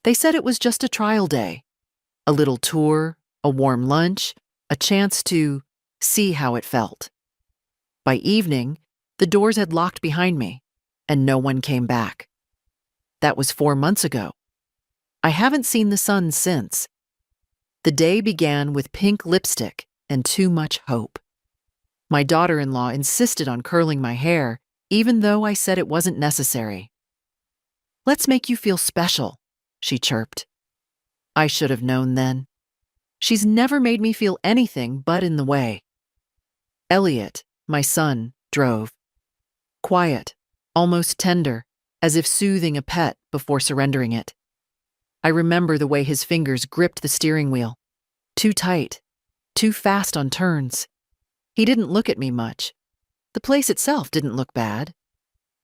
They said it was just a trial day. A little tour, a warm lunch, a chance to see how it felt. By evening, the doors had locked behind me, and no one came back. That was 4 months ago. I haven't seen the sun since. The day began with pink lipstick and too much hope. My daughter-in-law insisted on curling my hair, even though I said it wasn't necessary. "Let's make you feel special," she chirped. I should have known then. She's never made me feel anything but in the way. Elliot, my son, drove. Quiet, almost tender, as if soothing a pet before surrendering it. I remember the way his fingers gripped the steering wheel. Too tight, too fast on turns. He didn't look at me much. The place itself didn't look bad.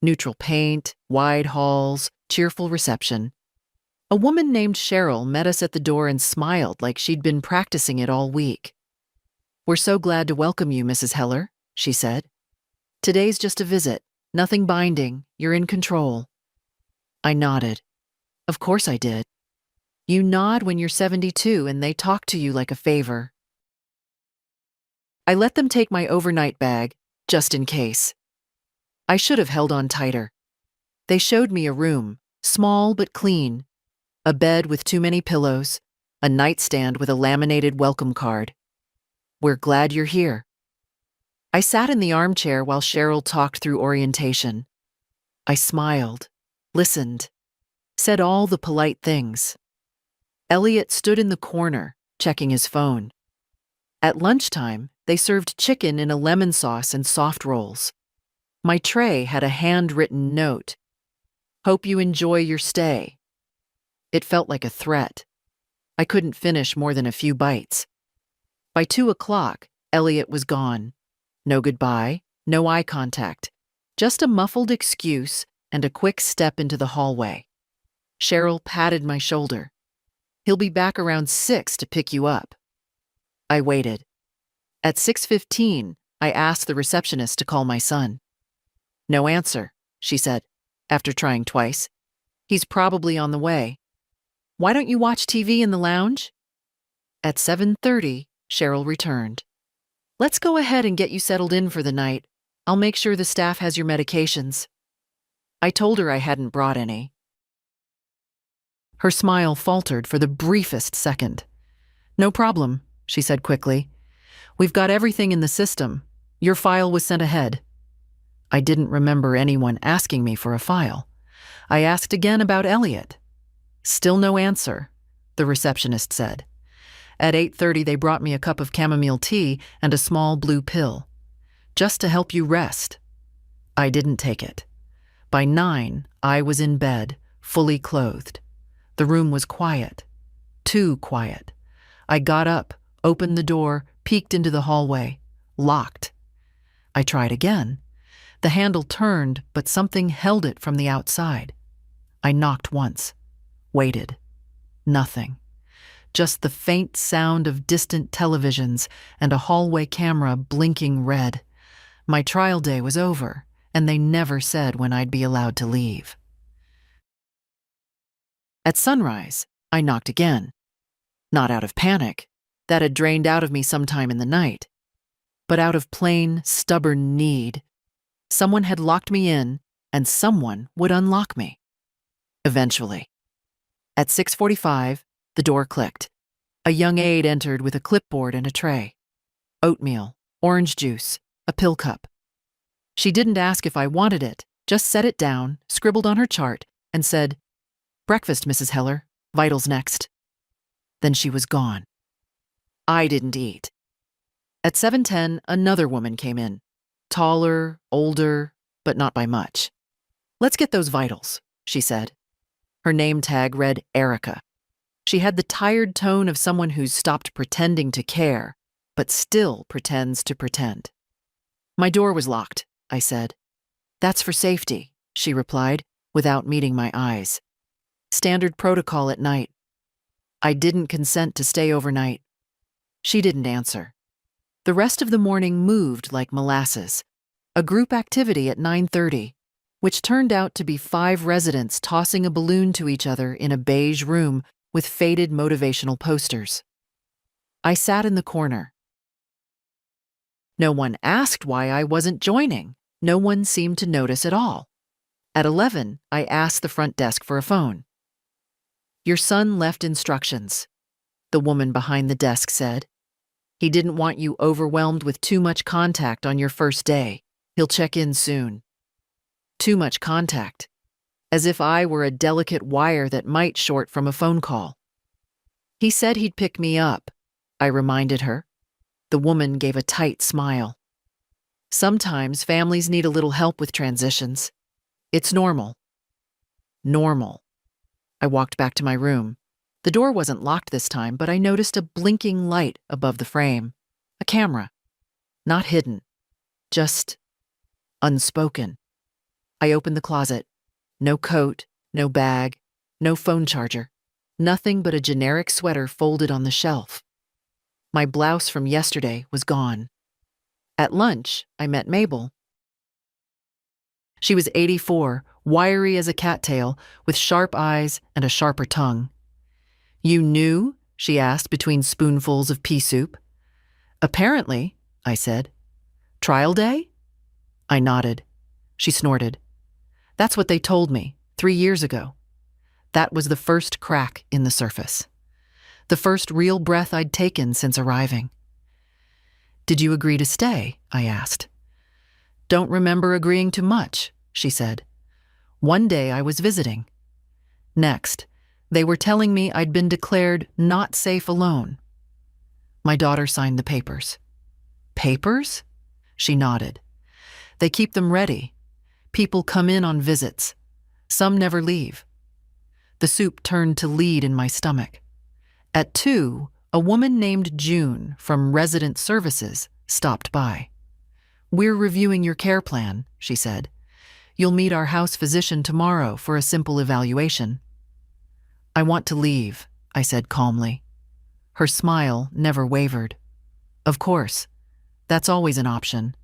Neutral paint, wide halls, cheerful reception. A woman named Cheryl met us at the door and smiled like she'd been practicing it all week. "We're so glad to welcome you, Mrs. Heller," she said. "Today's just a visit, nothing binding, you're in control." I nodded. Of course I did. You nod when you're 72 and they talk to you like a favor. I let them take my overnight bag, just in case. I should have held on tighter. They showed me a room, small but clean, a bed with too many pillows, a nightstand with a laminated welcome card. "We're glad you're here." I sat in the armchair while Cheryl talked through orientation. I smiled, listened, said all the polite things. Elliot stood in the corner, checking his phone. At lunchtime, they served chicken in a lemon sauce and soft rolls. My tray had a handwritten note. "Hope you enjoy your stay." It felt like a threat. I couldn't finish more than a few bites. By 2 o'clock, Elliot was gone. No goodbye, no eye contact, just a muffled excuse and a quick step into the hallway. Cheryl patted my shoulder. "He'll be back around 6 to pick you up." I waited. At 6:15, I asked the receptionist to call my son. "No answer," she said, after trying twice. "He's probably on the way. Why don't you watch TV in the lounge?" At 7:30, Cheryl returned. "Let's go ahead and get you settled in for the night. I'll make sure the staff has your medications." I told her I hadn't brought any. Her smile faltered for the briefest second. "No problem," she said quickly. "We've got everything in the system. Your file was sent ahead." I didn't remember anyone asking me for a file. I asked again about Elliot. "Still no answer," the receptionist said. At 8:30, they brought me a cup of chamomile tea and a small blue pill. "Just to help you rest." I didn't take it. By 9, I was in bed, fully clothed. The room was quiet. Too quiet. I got up, opened the door, peeked into the hallway. Locked. I tried again. The handle turned, but something held it from the outside. I knocked once. Waited. Nothing. Just the faint sound of distant televisions and a hallway camera blinking red. My trial day was over, and they never said when I'd be allowed to leave. At sunrise, I knocked again. Not out of panic. That had drained out of me sometime in the night. But out of plain, stubborn need. Someone had locked me in, and someone would unlock me. Eventually. At 6:45, the door clicked. A young aide entered with a clipboard and a tray. Oatmeal, orange juice, a pill cup. She didn't ask if I wanted it, just set it down, scribbled on her chart, and said, "Breakfast, Mrs. Heller. Vitals next." Then she was gone. I didn't eat. At 7:10, another woman came in. Taller, older, but not by much. "Let's get those vitals," she said. Her name tag read Erica. She had the tired tone of someone who's stopped pretending to care, but still pretends to pretend. "My door was locked," I said. "That's for safety," she replied, without meeting my eyes. "Standard protocol at night." I didn't consent to stay overnight. She didn't answer. The rest of the morning moved like molasses. A group activity at 9:30. which turned out to be 5 residents tossing a balloon to each other in a beige room with faded motivational posters. I sat in the corner. No one asked why I wasn't joining. No one seemed to notice at all. At 11, I asked the front desk for a phone. "Your son left instructions," the woman behind the desk said. "He didn't want you overwhelmed with too much contact on your first day. He'll check in soon." Too much contact. As if I were a delicate wire that might short from a phone call. "He said he'd pick me up," I reminded her. The woman gave a tight smile. "Sometimes families need a little help with transitions. It's normal." Normal. I walked back to my room. The door wasn't locked this time, but I noticed a blinking light above the frame. A camera. Not hidden. Just unspoken. I opened the closet. No coat, no bag, no phone charger. Nothing but a generic sweater folded on the shelf. My blouse from yesterday was gone. At lunch, I met Mabel. She was 84, wiry as a cattail, with sharp eyes and a sharper tongue. "You knew?" she asked between spoonfuls of pea soup. "Apparently," I said. "Trial day?" I nodded. She snorted. "That's what they told me 3 years ago." That was the first crack in the surface. The first real breath I'd taken since arriving. "Did you agree to stay?" I asked. "Don't remember agreeing to much," she said. "One day I was visiting. Next, they were telling me I'd been declared not safe alone. My daughter signed the papers." "Papers?" She nodded. "They keep them ready. People come in on visits. Some never leave." The soup turned to lead in my stomach. At 2, a woman named June from Resident Services stopped by. "We're reviewing your care plan," she said. "You'll meet our house physician tomorrow for a simple evaluation." "I want to leave," I said calmly. Her smile never wavered. "Of course. That's always an option.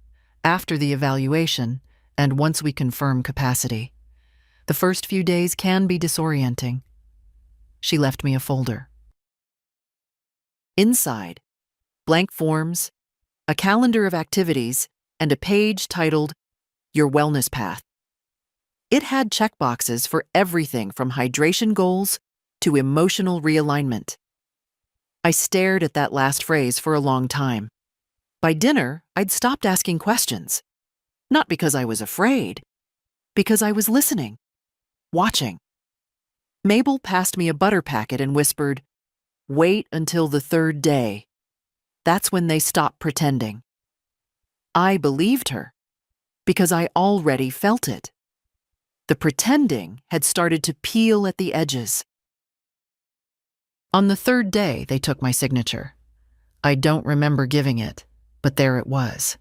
After the evaluation, and once we confirm capacity. The first few days can be disorienting." She left me a folder. Inside, blank forms, a calendar of activities, and a page titled Your Wellness Path. It had checkboxes for everything from hydration goals to emotional realignment. I stared at that last phrase for a long time. By dinner, I'd stopped asking questions. Not because I was afraid, because I was listening, watching. Mabel passed me a butter packet and whispered, "Wait until the 3rd day. That's when they stop pretending." I believed her, because I already felt it. The pretending had started to peel at the edges. On the 3rd day, they took my signature. I don't remember giving it, but there it was,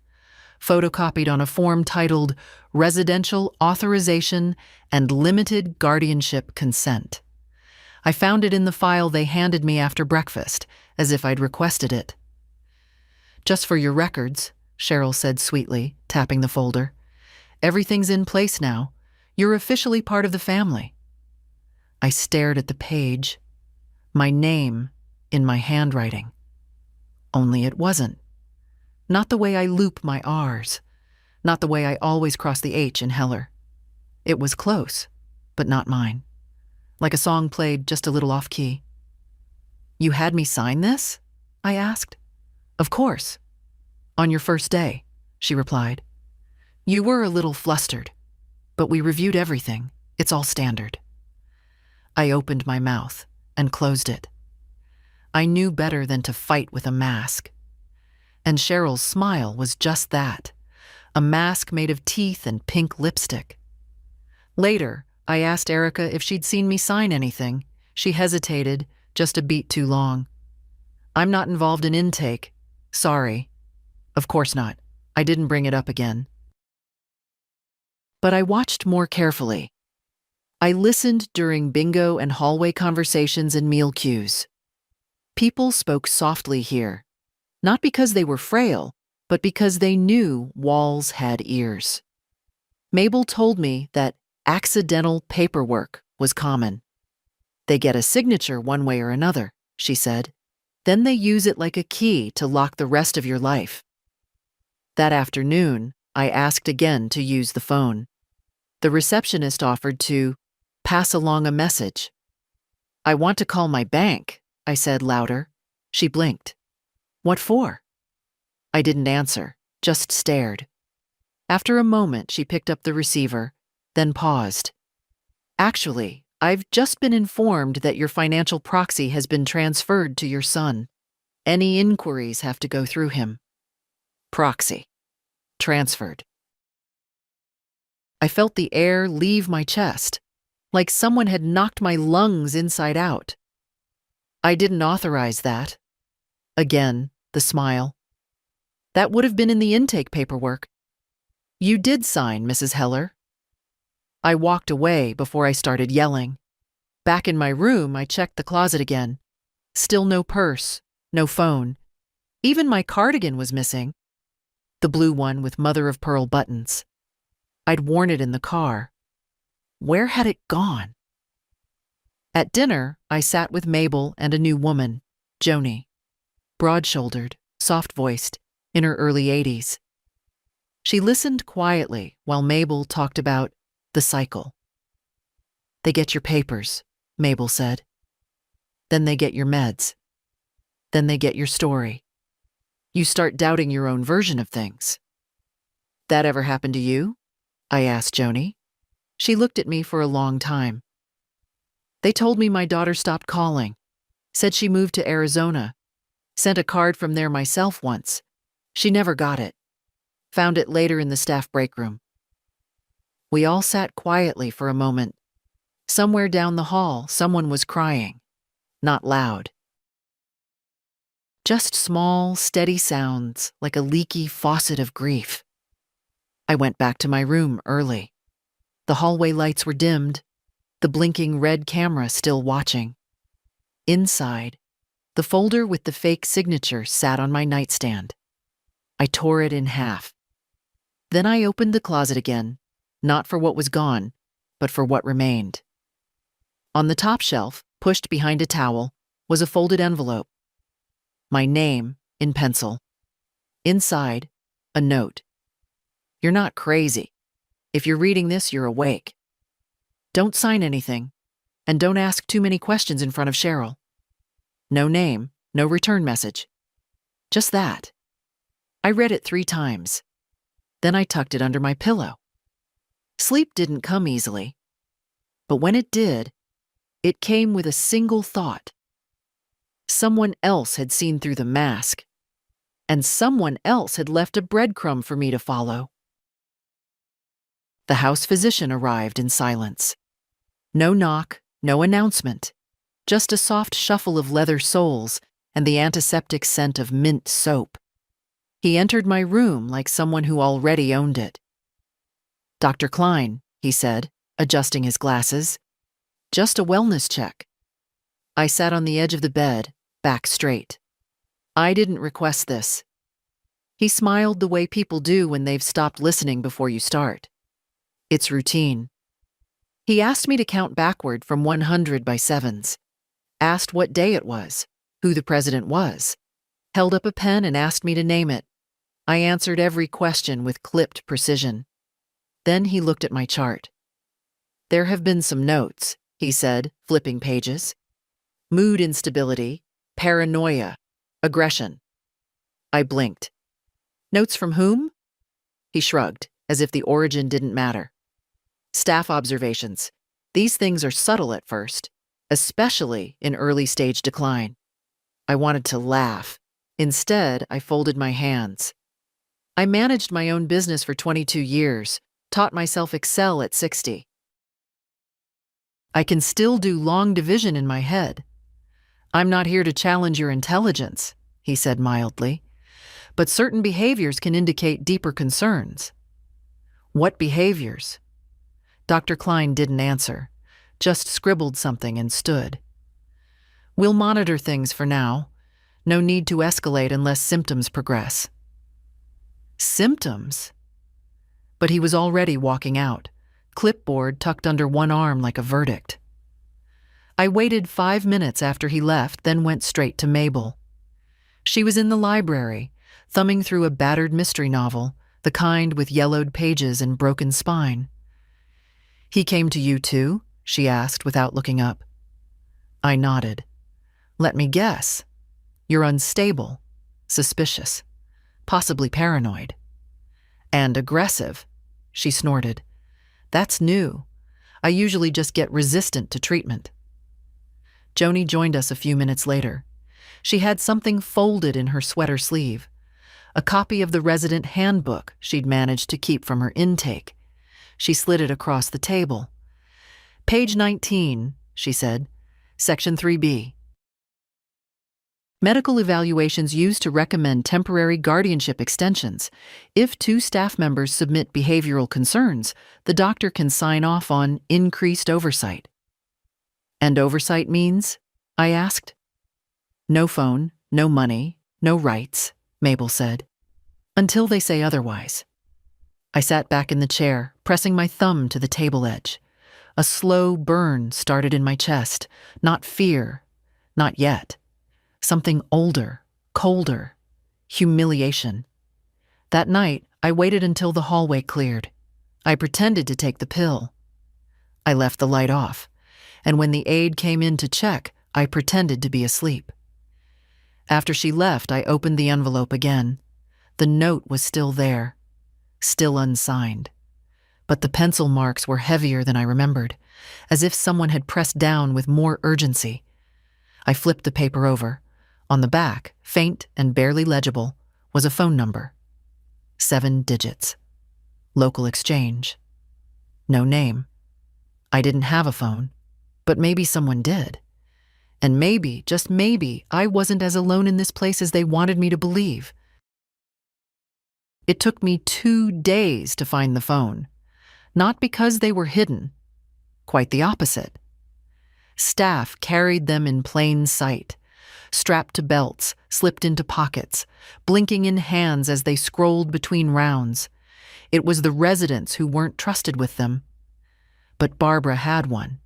photocopied on a form titled Residential Authorization and Limited Guardianship Consent. I found it in the file they handed me after breakfast, as if I'd requested it. "Just for your records," Cheryl said sweetly, tapping the folder. "Everything's in place now. You're officially part of the family." I stared at the page. My name in my handwriting. Only it wasn't. Not the way I loop my R's. Not the way I always cross the H in Heller. It was close, but not mine. Like a song played just a little off-key. "You had me sign this?" I asked. "Of course. On your first day," she replied. "You were a little flustered, but we reviewed everything. It's all standard." I opened my mouth and closed it. I knew better than to fight with a mask. And Cheryl's smile was just that, a mask made of teeth and pink lipstick. Later, I asked Erica if she'd seen me sign anything. She hesitated, just a beat too long. "I'm not involved in intake. Sorry." "Of course not. I didn't bring it up again." But I watched more carefully. I listened during bingo and hallway conversations and meal cues. People spoke softly here, not because they were frail, but because they knew walls had ears. Mabel told me that accidental paperwork was common. They get a signature one way or another, she said. Then they use it like a key to lock the rest of your life. That afternoon, I asked again to use the phone. The receptionist offered to pass along a message. I want to call my bank, I said louder. She blinked. What for? I didn't answer, just stared. After a moment, she picked up the receiver, then paused. Actually, I've just been informed that your financial proxy has been transferred to your son. Any inquiries have to go through him. Proxy. Transferred. I felt the air leave my chest, like someone had knocked my lungs inside out. I didn't authorize that. Again, the smile. That would have been in the intake paperwork. You did sign, Mrs. Heller. I walked away before I started yelling. Back in my room, I checked the closet again. Still no purse, no phone. Even my cardigan was missing. The blue one with mother-of-pearl buttons. I'd worn it in the car. Where had it gone? At dinner, I sat with Mabel and a new woman, Joni. Broad-shouldered, soft-voiced, in her early 80s. She listened quietly while Mabel talked about the cycle. They get your papers, Mabel said. Then they get your meds. Then they get your story. You start doubting your own version of things. That ever happened to you? I asked Joni. She looked at me for a long time. They told me my daughter stopped calling, said she moved to Arizona, sent a card from there myself once. She never got it. Found it later in the staff break room. We all sat quietly for a moment. Somewhere down the hall, someone was crying. Not loud. Just small, steady sounds like a leaky faucet of grief. I went back to my room early. The hallway lights were dimmed, the blinking red camera still watching. Inside, the folder with the fake signature sat on my nightstand. I tore it in half. Then I opened the closet again, not for what was gone, but for what remained. On the top shelf, pushed behind a towel, was a folded envelope. My name in pencil. Inside, a note. You're not crazy. If you're reading this, you're awake. Don't sign anything, and don't ask too many questions in front of Cheryl. No name, no return message. Just that. I read it 3 times. Then I tucked it under my pillow. Sleep didn't come easily. But when it did, it came with a single thought. Someone else had seen through the mask, and someone else had left a breadcrumb for me to follow. The house physician arrived in silence. No knock, no announcement, just a soft shuffle of leather soles and the antiseptic scent of mint soap. He entered my room like someone who already owned it. Dr. Klein, he said, adjusting his glasses. Just a wellness check. I sat on the edge of the bed, back straight. I didn't request this. He smiled the way people do when they've stopped listening before you start. It's routine. He asked me to count backward from 100 by sevens. Asked what day it was, who the president was. Held up a pen and asked me to name it. I answered every question with clipped precision. Then he looked at my chart. There have been some notes, he said, flipping pages. Mood instability, paranoia, aggression. I blinked. Notes from whom? He shrugged, as if the origin didn't matter. Staff observations. These things are subtle at first, especially in early-stage decline. I wanted to laugh. Instead, I folded my hands. I managed my own business for 22 years, taught myself Excel at 60. I can still do long division in my head. I'm not here to challenge your intelligence, he said mildly, but certain behaviors can indicate deeper concerns. What behaviors? Dr. Klein didn't answer, just scribbled something and stood. We'll monitor things for now. No need to escalate unless symptoms progress. Symptoms? but he was already walking out, clipboard tucked under one arm like a verdict. I waited 5 minutes after he left, then went straight to Mabel. She was in the library, thumbing through a battered mystery novel, the kind with yellowed pages and broken spine. "He came to you too?" she asked without looking up. I nodded. "Let me guess. You're unstable, suspicious, possibly paranoid." "And aggressive," she snorted. "That's new. I usually just get resistant to treatment." Joni joined us a few minutes later. She had something folded in her sweater sleeve, a copy of the resident handbook she'd managed to keep from her intake. She slid it across the table. "Page 19, she said, Section 3B. Medical evaluations used to recommend temporary guardianship extensions. If 2 staff members submit behavioral concerns, the doctor can sign off on increased oversight." "And oversight means?" I asked. "No phone, no money, no rights," Mabel said. "Until they say otherwise." I sat back in the chair, pressing my thumb to the table edge. A slow burn started in my chest. Not fear, not yet. Something older, colder, humiliation. That night, I waited until the hallway cleared. I pretended to take the pill. I left the light off, and when the aide came in to check, I pretended to be asleep. After she left, I opened the envelope again. The note was still there, still unsigned. But the pencil marks were heavier than I remembered, as if someone had pressed down with more urgency. I flipped the paper over. On the back, faint and barely legible, was a phone number. 7 digits. Local exchange. No name. I didn't have a phone, but maybe someone did. And maybe, just maybe, I wasn't as alone in this place as they wanted me to believe. It took me 2 days to find the phone. Not because they were hidden. Quite the opposite. Staff carried them in plain sight, strapped to belts, slipped into pockets, blinking in hands as they scrolled between rounds. It was the residents who weren't trusted with them. But Barbara had one.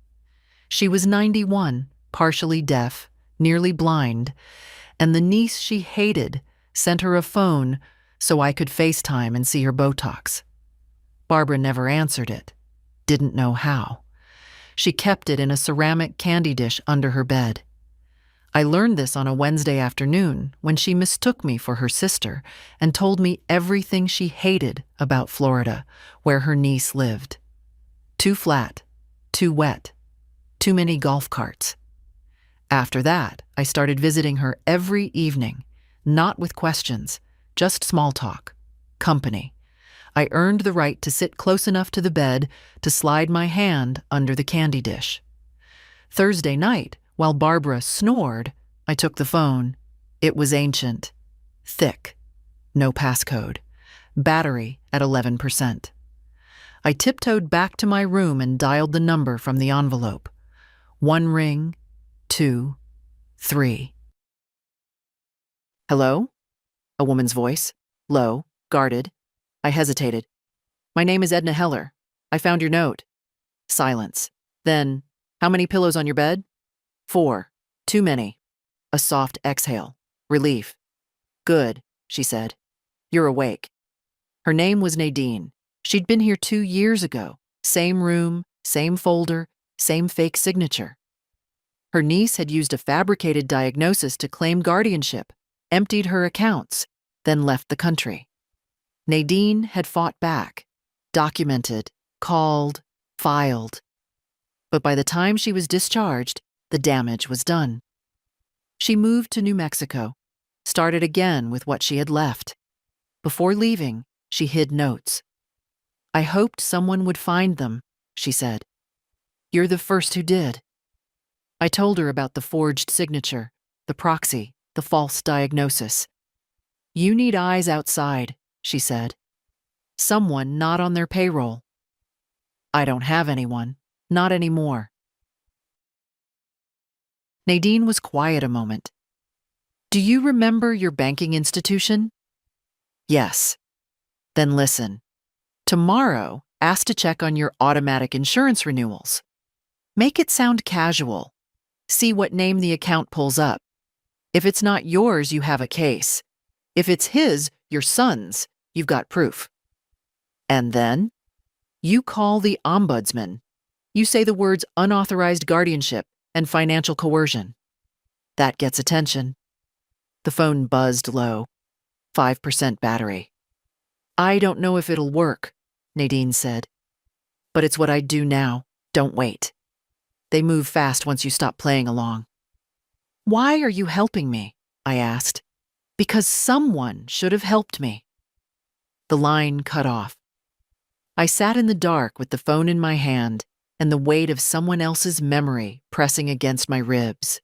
She was 91, partially deaf, nearly blind, and the niece she hated sent her a phone so I could FaceTime and see her Botox. Barbara never answered it, didn't know how. She kept it in a ceramic candy dish under her bed. I learned this on a Wednesday afternoon when she mistook me for her sister and told me everything she hated about Florida, where her niece lived. Too flat, too wet, too many golf carts. After that, I started visiting her every evening, not with questions, just small talk, company. I earned the right to sit close enough to the bed to slide my hand under the candy dish. Thursday night, while Barbara snored, I took the phone. It was ancient, thick, no passcode, battery at 11%. I tiptoed back to my room and dialed the number from the envelope. 1 ring, 2, 3. "Hello?" A woman's voice, low, guarded. I hesitated. "My name is Edna Heller. I found your note." Silence. Then, "How many pillows on your bed?" 4. "Too many." A soft exhale. Relief. "Good," she said. "You're awake." Her name was Nadine. She'd been here 2 years ago. Same room, same folder, same fake signature. Her niece had used a fabricated diagnosis to claim guardianship, emptied her accounts, then left the country. Nadine had fought back, documented, called, filed. But by the time she was discharged, the damage was done. She moved to New Mexico, started again with what she had left. Before leaving, she hid notes. "I hoped someone would find them," she said. "You're the first who did." I told her about the forged signature, the proxy, the false diagnosis. "You need eyes outside," she said. "Someone not on their payroll." "I don't have anyone, not anymore." Nadine was quiet a moment. "Do you remember your banking institution?" "Yes." "Then listen. Tomorrow, ask to check on your automatic insurance renewals. Make it sound casual. See what name the account pulls up. If it's not yours, you have a case. If it's his, your son's, you've got proof. And then, you call the ombudsman. You say the words unauthorized guardianship and financial coercion. That gets attention. The phone buzzed low. 5% battery. I don't know if it'll work, Nadine said. But it's what I'd do now. Don't wait. They move fast once you stop playing along. Why are you helping me? I asked. Because someone should have helped me. The line cut off. I sat in the dark with the phone in my hand and the weight of someone else's memory pressing against my ribs.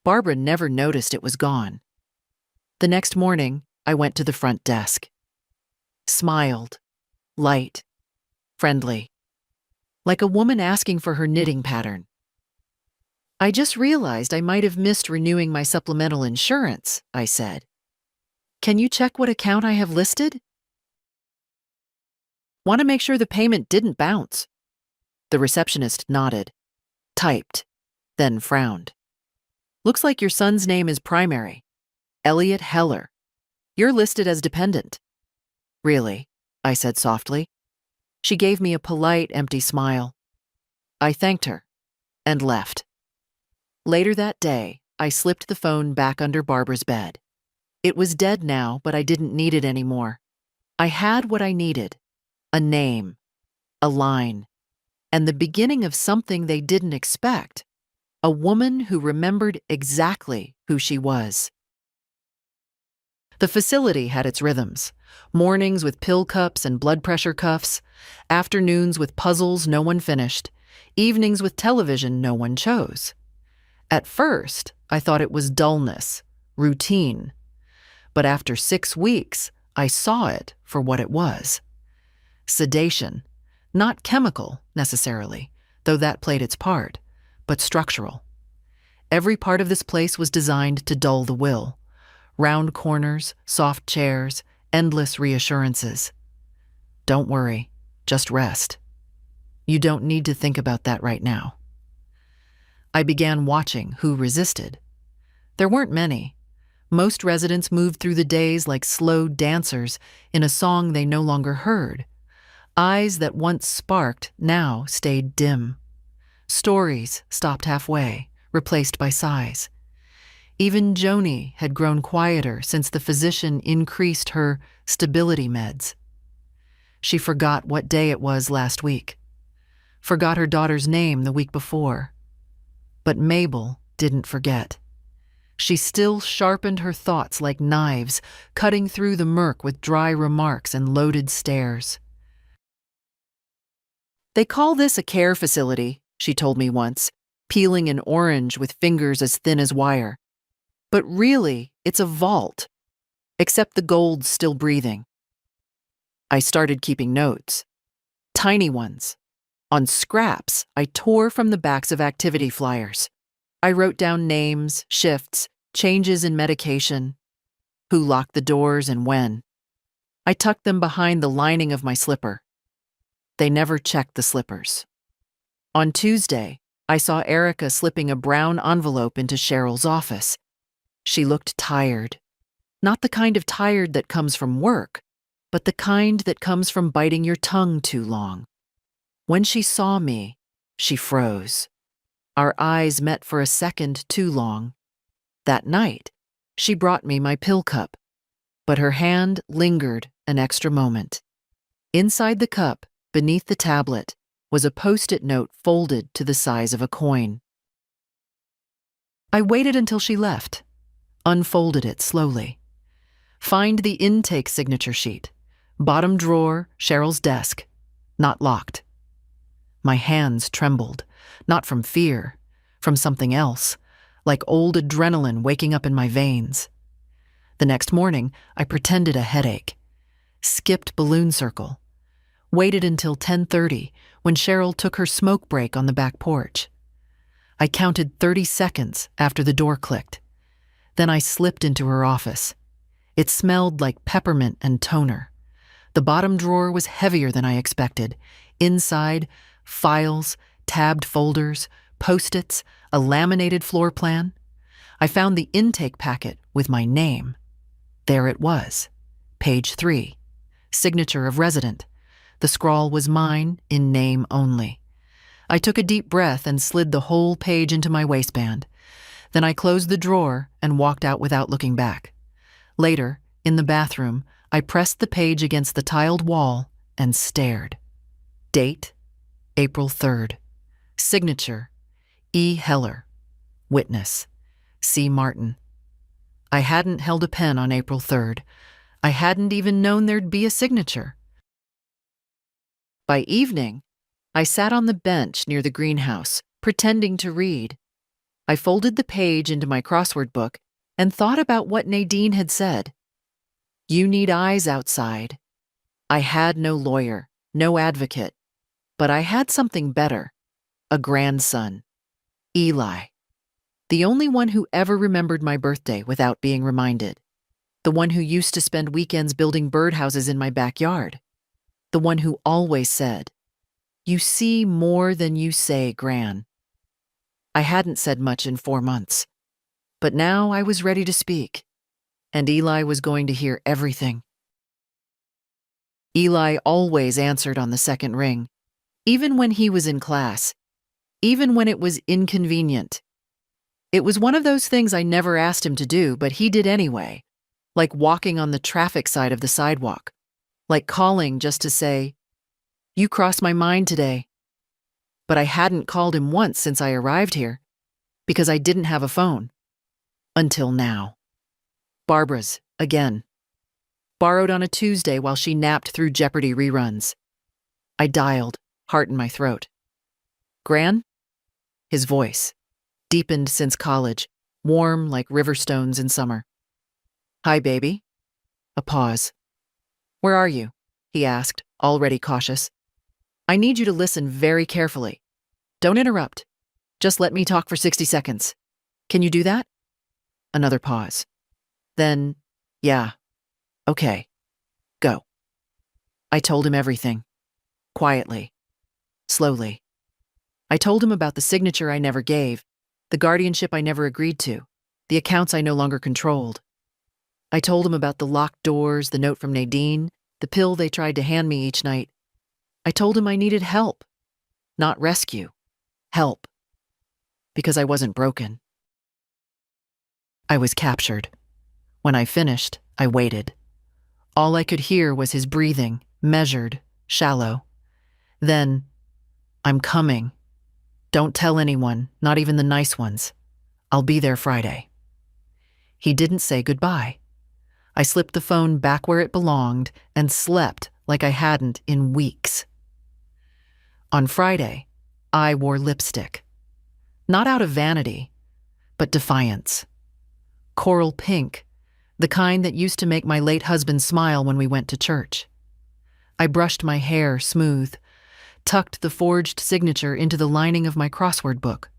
Barbara never noticed it was gone. The next morning, I went to the front desk. Smiled, light, friendly, like a woman asking for her knitting pattern. I just realized I might have missed renewing my supplemental insurance, I said. Can you check what account I have listed? Want to make sure the payment didn't bounce. The receptionist nodded, typed, then frowned. Looks like your son's name is primary. Elliot Heller. You're listed as dependent. Really? I said softly. She gave me a polite, empty smile. I thanked her and left. Later that day, I slipped the phone back under Barbara's bed. It was dead now, but I didn't need it anymore. I had what I needed. A name, a line, and the beginning of something they didn't expect. A woman who remembered exactly who she was. The facility had its rhythms. Mornings with pill cups and blood pressure cuffs, afternoons with puzzles no one finished, evenings with television no one chose. At first, I thought it was dullness, routine. But after 6 weeks, I saw it for what it was. Sedation, not chemical necessarily, though that played its part, but structural. Every part of this place was designed to dull the will. Round corners, soft chairs, endless reassurances. Don't worry, just rest. You don't need to think about that right now. I began watching who resisted. There weren't many. Most residents moved through the days like slow dancers in a song they no longer heard. Eyes that once sparked now stayed dim. Stories stopped halfway, replaced by sighs. Even Joni had grown quieter since the physician increased her stability meds. She forgot what day it was last week. Forgot her daughter's name the week before. But Mabel didn't forget. She still sharpened her thoughts like knives, cutting through the murk with dry remarks and loaded stares. They call this a care facility, she told me once, peeling an orange with fingers as thin as wire. But really, it's a vault, except the gold's still breathing. I started keeping notes. Tiny ones. On scraps, I tore from the backs of activity flyers. I wrote down names, shifts, changes in medication, who locked the doors and when. I tucked them behind the lining of my slipper. They never checked the slippers. On Tuesday, I saw Erica slipping a brown envelope into Cheryl's office. She looked tired. Not the kind of tired that comes from work, but the kind that comes from biting your tongue too long. When she saw me, she froze. Our eyes met for a second too long. That night, she brought me my pill cup, but her hand lingered an extra moment. Inside the cup, beneath the tablet, was a Post-it note folded to the size of a coin. I waited until she left, unfolded it slowly. Find the intake signature sheet. Bottom drawer, Cheryl's desk. Not locked. My hands trembled, not from fear, from something else, like old adrenaline waking up in my veins. The next morning, I pretended a headache. Skipped balloon circle. Waited until 10:30 when Cheryl took her smoke break on the back porch. I counted 30 seconds after the door clicked. Then I slipped into her office. It smelled like peppermint and toner. The bottom drawer was heavier than I expected. Inside, files, tabbed folders, Post-its, a laminated floor plan. I found the intake packet with my name. There it was. Page 3. Signature of resident. The scrawl was mine, in name only. I took a deep breath and slid the whole page into my waistband. Then I closed the drawer and walked out without looking back. Later, in the bathroom, I pressed the page against the tiled wall and stared. Date, April 3rd. Signature, E. Heller. Witness, C. Martin. I hadn't held a pen on April 3rd. I hadn't even known there'd be a signature. By evening, I sat on the bench near the greenhouse, pretending to read. I folded the page into my crossword book and thought about what Nadine had said. You need eyes outside. I had no lawyer, no advocate, but I had something better, a grandson, Eli. The only one who ever remembered my birthday without being reminded. The one who used to spend weekends building birdhouses in my backyard. The one who always said, "You see more than you say, Gran." I hadn't said much in 4 months, but now I was ready to speak, and Eli was going to hear everything. Eli always answered on the second ring, even when he was in class, even when it was inconvenient. It was one of those things I never asked him to do, but he did anyway, like walking on the traffic side of the sidewalk, like calling just to say, "You crossed my mind today." But I hadn't called him once since I arrived here, because I didn't have a phone. Until now. Barbara's, again. Borrowed on a Tuesday while she napped through Jeopardy reruns. I dialed, heart in my throat. Gran? His voice, deepened since college, warm like river stones in summer. Hi, baby. A pause. Where are you? He asked, already cautious. I need you to listen very carefully. Don't interrupt. Just let me talk for 60 seconds. Can you do that? Another pause. Then, yeah. Okay. Go. I told him everything. Quietly. Slowly. I told him about the signature I never gave, the guardianship I never agreed to, the accounts I no longer controlled. I told him about the locked doors, the note from Nadine, the pill they tried to hand me each night. I told him I needed help. Not rescue. Help. Because I wasn't broken. I was captured. When I finished, I waited. All I could hear was his breathing, measured, shallow. Then, I'm coming. Don't tell anyone, not even the nice ones. I'll be there Friday. He didn't say goodbye. I slipped the phone back where it belonged and slept like I hadn't in weeks. On Friday, I wore lipstick. Not out of vanity, but defiance. Coral pink, the kind that used to make my late husband smile when we went to church. I brushed my hair smooth, tucked the forged signature into the lining of my crossword book,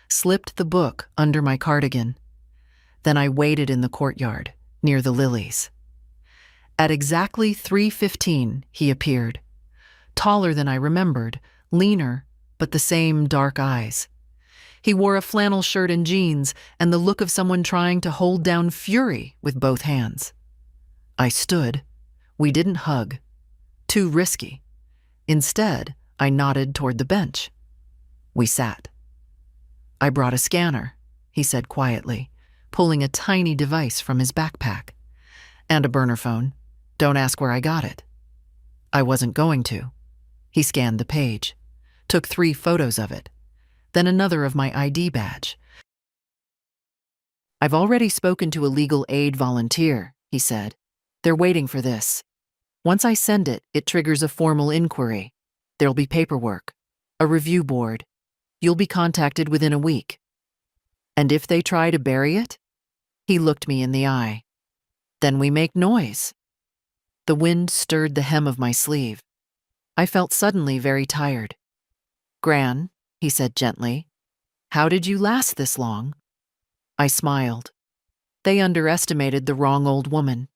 slipped the book under my cardigan. Then I waited in the courtyard, near the lilies. At exactly 3:15, he appeared. Taller than I remembered, leaner, but the same dark eyes. He wore a flannel shirt and jeans and the look of someone trying to hold down fury with both hands. I stood. We didn't hug. Too risky. Instead, I nodded toward the bench. We sat. I brought a scanner, he said quietly, pulling a tiny device from his backpack. And a burner phone. Don't ask where I got it. I wasn't going to. He scanned the page, took 3 photos of it, then another of my ID badge. I've already spoken to a legal aid volunteer, he said. They're waiting for this. Once I send it, it triggers a formal inquiry. There'll be paperwork, a review board. You'll be contacted within a week. And if they try to bury it? He looked me in the eye. Then we make noise. The wind stirred the hem of my sleeve. I felt suddenly very tired. Gran, he said gently, how did you last this long? I smiled. They underestimated the wrong old woman.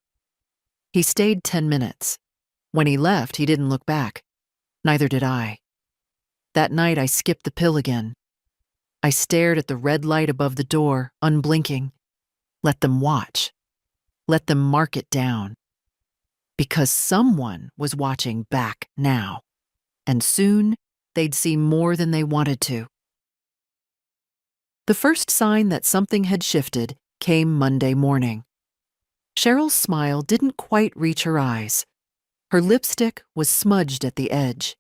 He stayed 10 minutes. When he left, he didn't look back. Neither did I. That night, I skipped the pill again. I stared at the red light above the door, unblinking. Let them watch. Let them mark it down. Because someone was watching back now. And soon, they'd see more than they wanted to. The first sign that something had shifted came Monday morning. Cheryl's smile didn't quite reach her eyes. Her lipstick was smudged at the edge.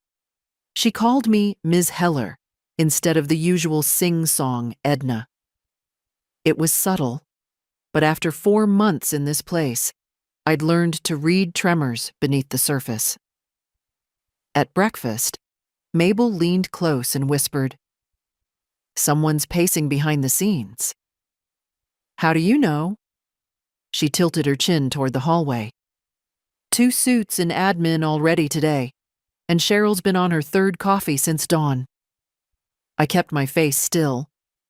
She called me Ms. Heller instead of the usual sing-song Edna. It was subtle, but after 4 months in this place, I'd learned to read tremors beneath the surface. At breakfast, Mabel leaned close and whispered, "Someone's pacing behind the scenes." "How do you know?" She tilted her chin toward the hallway. 2 suits in admin already today, and Cheryl's been on her 3rd coffee since dawn. I kept my face still,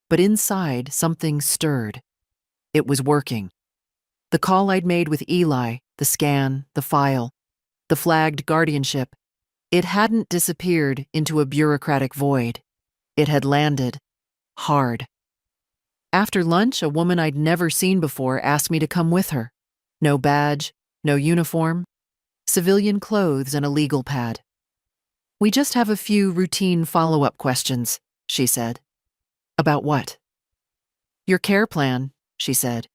but inside something stirred. It was working. The call I'd made with Eli, the scan, the file, the flagged guardianship, it hadn't disappeared into a bureaucratic void. It had landed. Hard. After lunch, a woman I'd never seen before asked me to come with her. No badge, no uniform, civilian clothes and a legal pad. "We just have a few routine follow-up questions," she said. "About what?" "Your care plan," she said,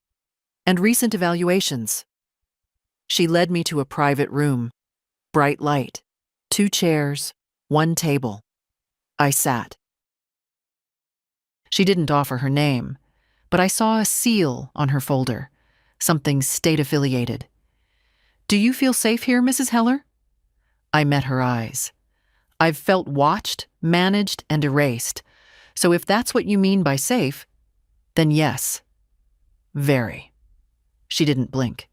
"and recent evaluations." She led me to a private room. Bright light, 2 chairs, 1 table. I sat. She didn't offer her name, but I saw a seal on her folder, something state-affiliated. "Do you feel safe here, Mrs. Heller?" I met her eyes. I've felt watched, managed, and erased, so if that's what you mean by safe, then yes. Very. She didn't blink.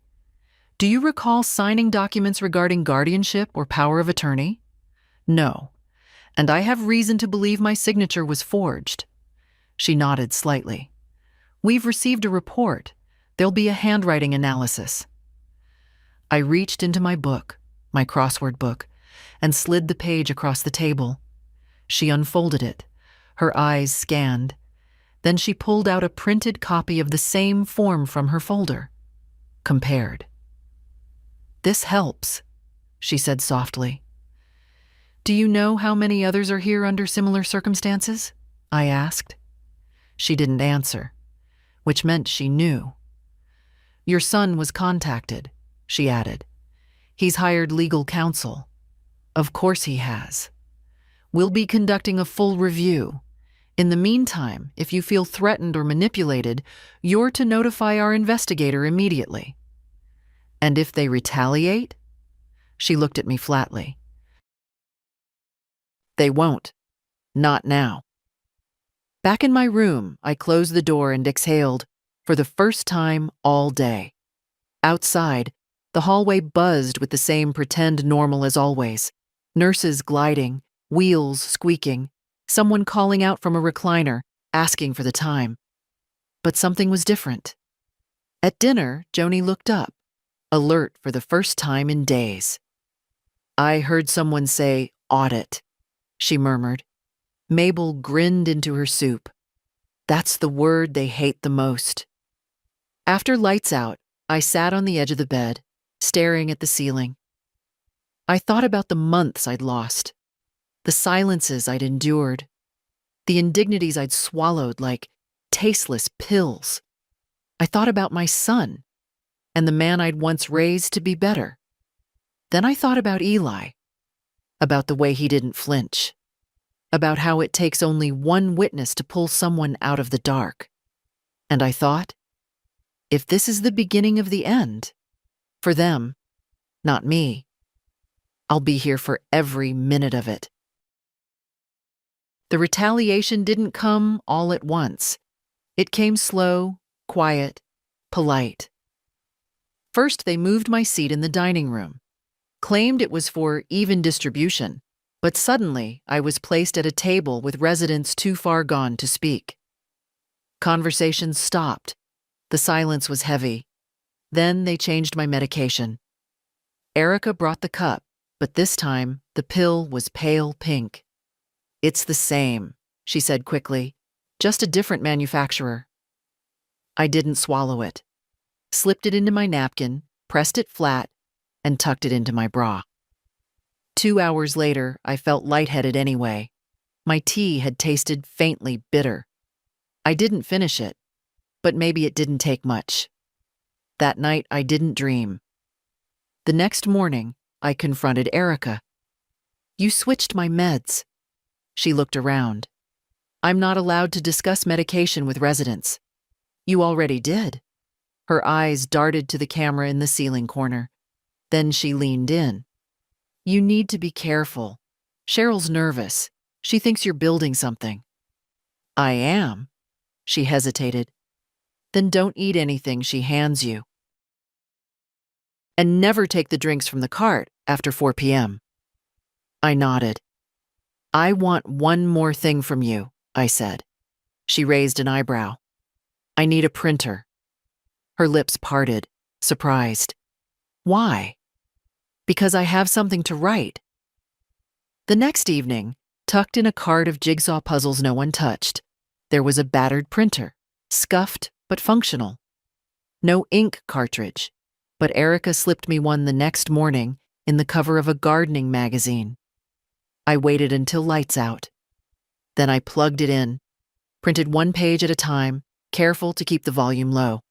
"Do you recall signing documents regarding guardianship or power of attorney?" "No, and I have reason to believe my signature was forged." She nodded slightly. "We've received a report. There'll be a handwriting analysis." I reached into my book, my crossword book, and slid the page across the table. She unfolded it, her eyes scanned. Then she pulled out a printed copy of the same form from her folder. Compared. "This helps," she said softly. "Do you know how many others are here under similar circumstances?" I asked. She didn't answer, which meant she knew. "Your son was contacted," she added. "He's hired legal counsel." "Of course he has. We'll be conducting a full review. In the meantime, if you feel threatened or manipulated, you're to notify our investigator immediately." "And if they retaliate?" She looked at me flatly. "They won't. Not now." Back in my room, I closed the door and exhaled, for the first time all day. Outside, the hallway buzzed with the same pretend normal as always. Nurses gliding, wheels squeaking, someone calling out from a recliner, asking for the time. But something was different. At dinner, Joni looked up, alert for the first time in days. "I heard someone say audit," she murmured. Mabel grinned into her soup. That's the word they hate the most. After lights out, I sat on the edge of the bed, staring at the ceiling. I thought about the months I'd lost, the silences I'd endured, the indignities I'd swallowed like tasteless pills. I thought about my son and the man I'd once raised to be better. Then I thought about Eli, about the way he didn't flinch, about how it takes only one witness to pull someone out of the dark. And I thought, if this is the beginning of the end, for them, not me, I'll be here for every minute of it. The retaliation didn't come all at once. It came slow, quiet, polite. First, they moved my seat in the dining room, claimed it was for even distribution, but suddenly I was placed at a table with residents too far gone to speak. Conversations stopped. The silence was heavy. Then they changed my medication. Erica brought the cup, But this time, the pill was pale pink. "It's the same," she said quickly, "just a different manufacturer." I didn't swallow it. Slipped it into my napkin, pressed it flat, and tucked it into my bra. 2 hours later, I felt lightheaded anyway. My tea had tasted faintly bitter. I didn't finish it, but maybe it didn't take much. That night, I didn't dream. The next morning, I confronted Erica. "You switched my meds." She looked around. "I'm not allowed to discuss medication with residents." "You already did." Her eyes darted to the camera in the ceiling corner. Then she leaned in. "You need to be careful. Cheryl's nervous. She thinks you're building something." "I am." She hesitated. "Then don't eat anything she hands you. And never take the drinks from the cart after 4 p.m. I nodded. "I want one more thing from you," I said. She raised an eyebrow. "I need a printer." Her lips parted, surprised. "Why?" "Because I have something to write." The next evening, tucked in a cart of jigsaw puzzles no one touched, there was a battered printer, scuffed but functional. No ink cartridge, but Erica slipped me one the next morning in the cover of a gardening magazine. I waited until lights out. Then I plugged it in, printed one page at a time, careful to keep the volume low.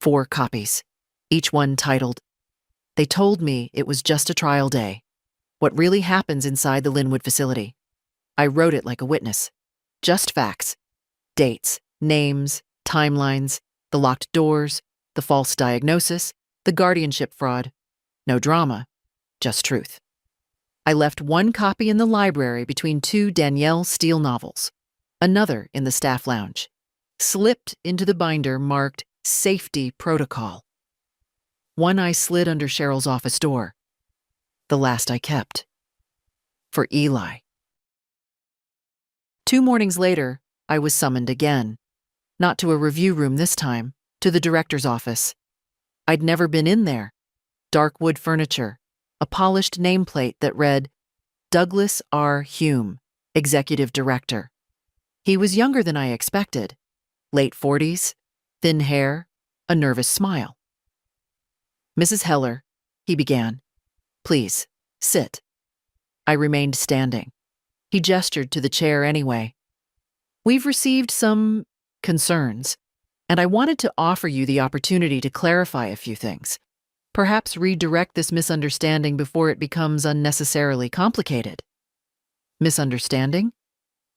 4 copies, each one titled. They told me it was just a trial day, what really happens inside the Linwood facility. I wrote it like a witness. Just facts. Dates, names, timelines, the locked doors, the false diagnosis, the guardianship fraud. No drama, just truth. I left one copy in the library between 2 Danielle Steele novels, another in the staff lounge, slipped into the binder marked Safety Protocol. One I slid under Cheryl's office door. The last I kept. For Eli. 2 mornings later, I was summoned again. Not to a review room this time, to the director's office. I'd never been in there. Dark wood furniture, a polished nameplate that read, Douglas R. Hume, Executive Director. He was younger than I expected. Late 40s, thin hair, a nervous smile. "Mrs. Heller," he began. "Please, sit." I remained standing. He gestured to the chair anyway. "We've received some concerns, and I wanted to offer you the opportunity to clarify a few things. Perhaps redirect this misunderstanding before it becomes unnecessarily complicated." "Misunderstanding?"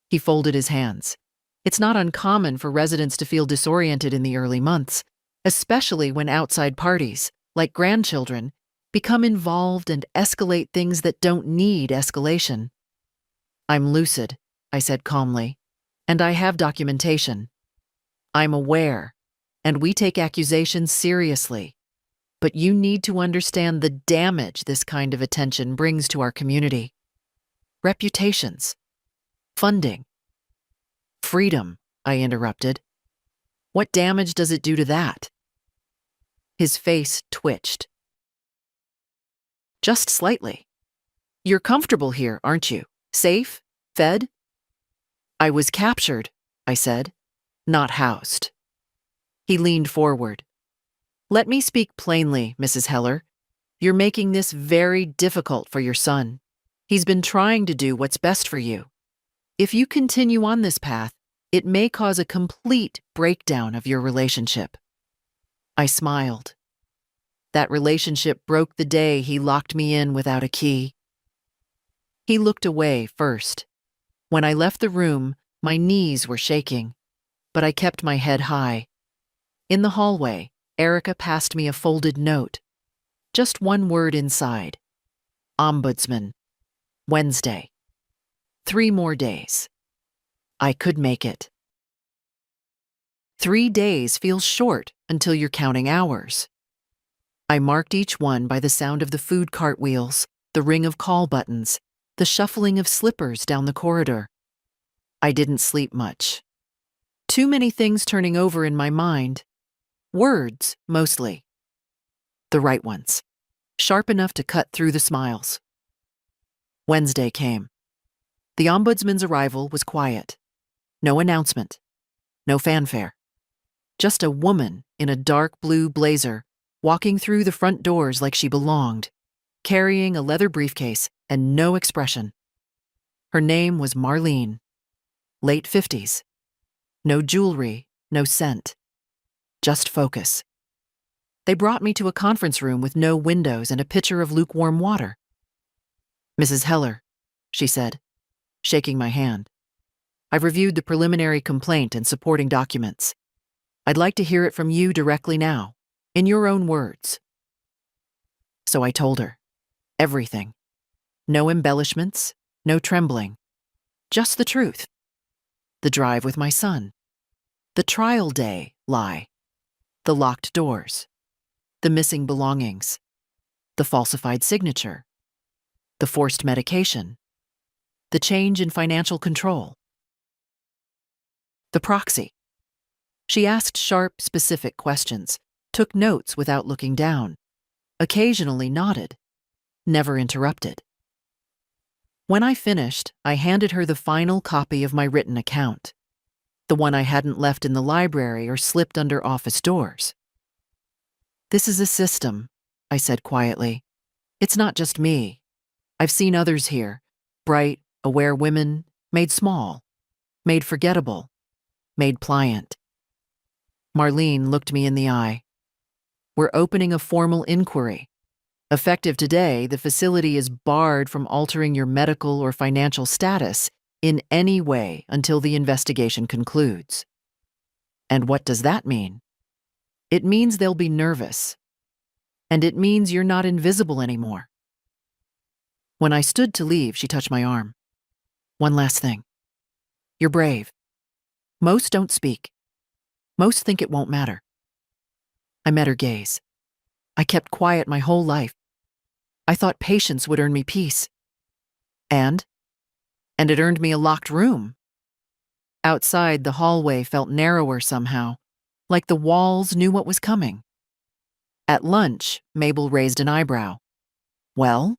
He folded his hands. It's not uncommon for residents to feel disoriented in the early months, especially when outside parties, like grandchildren, become involved and escalate things that don't need escalation. "I'm lucid," I said calmly, "and I have documentation. I'm aware, and we take accusations seriously. But you need to understand the damage this kind of attention brings to our community. Reputations, funding, freedom," I interrupted. "What damage does it do to that?" His face twitched. "Just slightly. You're comfortable here, aren't you? Safe? Fed?" "I was captured," I said, "not housed." He leaned forward. "Let me speak plainly, Mrs. Heller. You're making this very difficult for your son. He's been trying to do what's best for you. If you continue on this path, it may cause a complete breakdown of your relationship." I smiled. That relationship broke the day he locked me in without a key. He looked away first. When I left the room, my knees were shaking, but I kept my head high. In the hallway, Erica passed me a folded note. Just one word inside. Ombudsman. Wednesday. 3 more days. I could make it. 3 days feels short until you're counting hours. I marked each one by the sound of the food cart wheels, the ring of call buttons, the shuffling of slippers down the corridor. I didn't sleep much. Too many things turning over in my mind. Words, mostly. The right ones. Sharp enough to cut through the smiles. Wednesday came. The ombudsman's arrival was quiet. No announcement. No fanfare. Just a woman in a dark blue blazer walking through the front doors like she belonged, carrying a leather briefcase and no expression. Her name was Marlene. Late 50s. No jewelry, no scent. Just focus. They brought me to a conference room with no windows and a pitcher of lukewarm water. "Mrs. Heller," she said, shaking my hand. "I've reviewed the preliminary complaint and supporting documents. I'd like to hear it from you directly now, in your own words." So I told her. Everything. No embellishments, no trembling. Just the truth. The drive with my son. The trial day lie. The locked doors. The missing belongings. The falsified signature. The forced medication. The change in financial control. The proxy. She asked sharp, specific questions, took notes without looking down, occasionally nodded, never interrupted. When I finished, I handed her the final copy of my written account, the one I hadn't left in the library or slipped under office doors. "This is a system," I said quietly. "It's not just me. I've seen others here, bright, aware women, made small, made forgettable, made pliant." Marlene looked me in the eye. "We're opening a formal inquiry. Effective today, the facility is barred from altering your medical or financial status in any way until the investigation concludes." And what does that mean? It means they'll be nervous. And it means you're not invisible anymore. When I stood to leave, she touched my arm. "One last thing. You're brave. Most don't speak. Most think it won't matter." I met her gaze. I kept quiet my whole life. I thought patience would earn me peace. And it earned me a locked room. Outside, the hallway felt narrower somehow, like the walls knew what was coming. At lunch, Mabel raised an eyebrow. "Well?"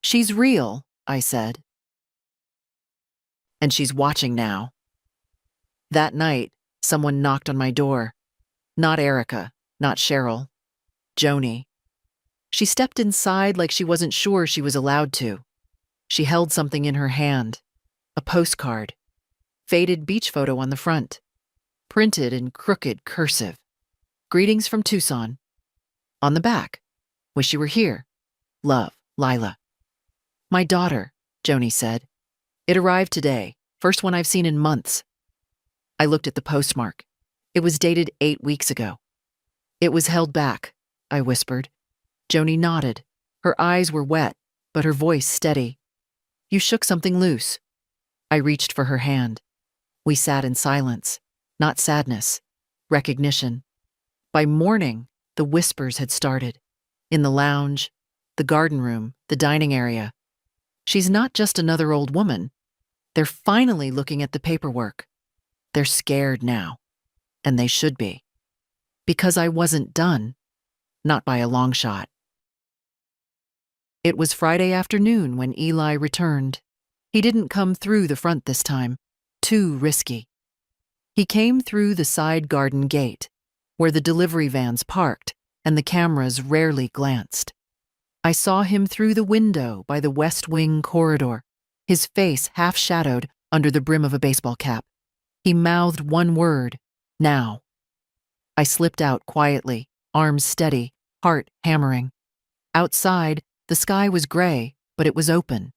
"She's real," I said. "And she's watching now." That night, someone knocked on my door. Not Erica, not Cheryl. Joni. She stepped inside like she wasn't sure she was allowed to. She held something in her hand. A postcard. Faded beach photo on the front. Printed in crooked cursive. "Greetings from Tucson." On the back. "Wish you were here. Love, Lila." "My daughter," Joni said. "It arrived today. First one I've seen in months." I looked at the postmark. It was dated 8 weeks ago. "It was held back," I whispered. Joni nodded. Her eyes were wet, but her voice steady. "You shook something loose." I reached for her hand. We sat in silence. Not sadness. Recognition. By morning, the whispers had started. In the lounge, the garden room, the dining area. She's not just another old woman. They're finally looking at the paperwork. They're scared now. And they should be. Because I wasn't done. Not by a long shot. It was Friday afternoon when Eli returned. He didn't come through the front this time. Too risky. He came through the side garden gate, where the delivery vans parked and the cameras rarely glanced. I saw him through the window by the West Wing corridor, his face half-shadowed under the brim of a baseball cap. He mouthed one word, "Now." I slipped out quietly, arms steady, heart hammering. Outside, the sky was gray, but it was open.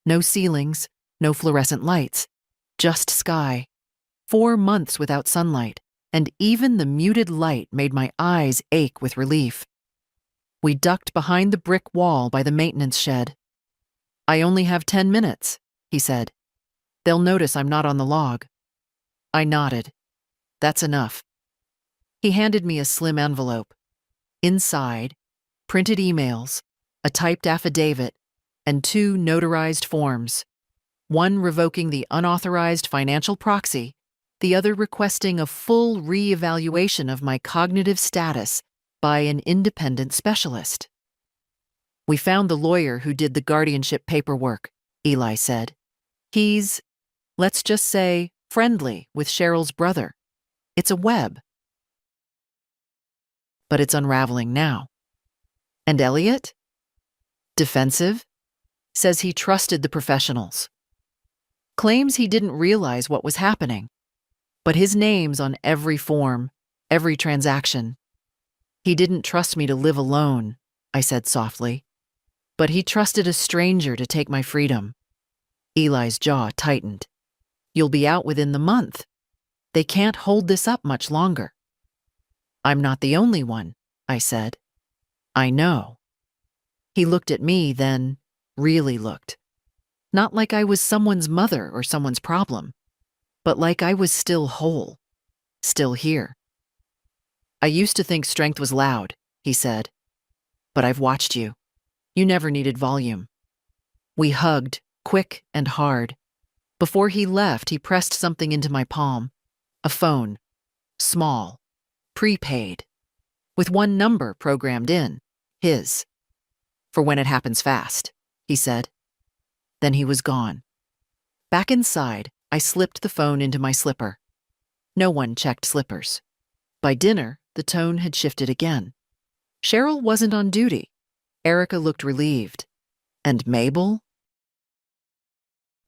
No ceilings, no fluorescent lights, just sky. 4 months without sunlight, and even the muted light made my eyes ache with relief. We ducked behind the brick wall by the maintenance shed. "I only have 10 minutes, he said. "They'll notice I'm not on the log." I nodded. "That's enough." He handed me a slim envelope. Inside, printed emails, a typed affidavit, and 2 notarized forms. One revoking the unauthorized financial proxy, the other requesting a full re-evaluation of my cognitive status by an independent specialist. We found the lawyer who did the guardianship paperwork, Eli said. He's, let's just say, friendly with Cheryl's brother. It's a web. But it's unraveling now. And Elliot? Defensive? Says he trusted the professionals. Claims he didn't realize what was happening. But his name's on every form, every transaction. He didn't trust me to live alone, I said softly. But he trusted a stranger to take my freedom. Eli's jaw tightened. You'll be out within the month. They can't hold this up much longer. I'm not the only one, I said. I know. He looked at me, then really looked. Not like I was someone's mother or someone's problem, but like I was still whole, still here. I used to think strength was loud, he said. But I've watched you. You never needed volume. We hugged, quick and hard. Before he left, he pressed something into my palm. A phone. Small. Prepaid. With one number programmed in. His. For when it happens fast, he said. Then he was gone. Back inside, I slipped the phone into my slipper. No one checked slippers. By dinner, the tone had shifted again. Cheryl wasn't on duty. Erica looked relieved. And Mabel?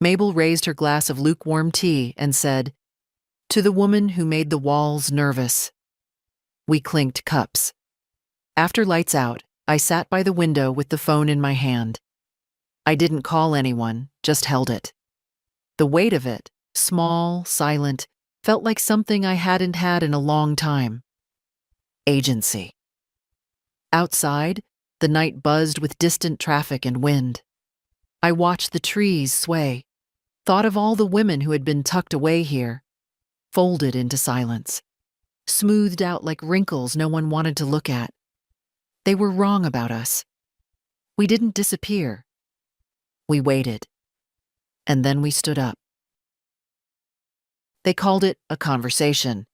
Mabel raised her glass of lukewarm tea and said, To the woman who made the walls nervous. We clinked cups. After lights out, I sat by the window with the phone in my hand. I didn't call anyone, just held it. The weight of it, small, silent, felt like something I hadn't had in a long time. Agency. Outside, the night buzzed with distant traffic and wind. I watched the trees sway, thought of all the women who had been tucked away here, folded into silence, smoothed out like wrinkles no one wanted to look at. They were wrong about us. We didn't disappear. We waited. And then we stood up. They called it a conversation.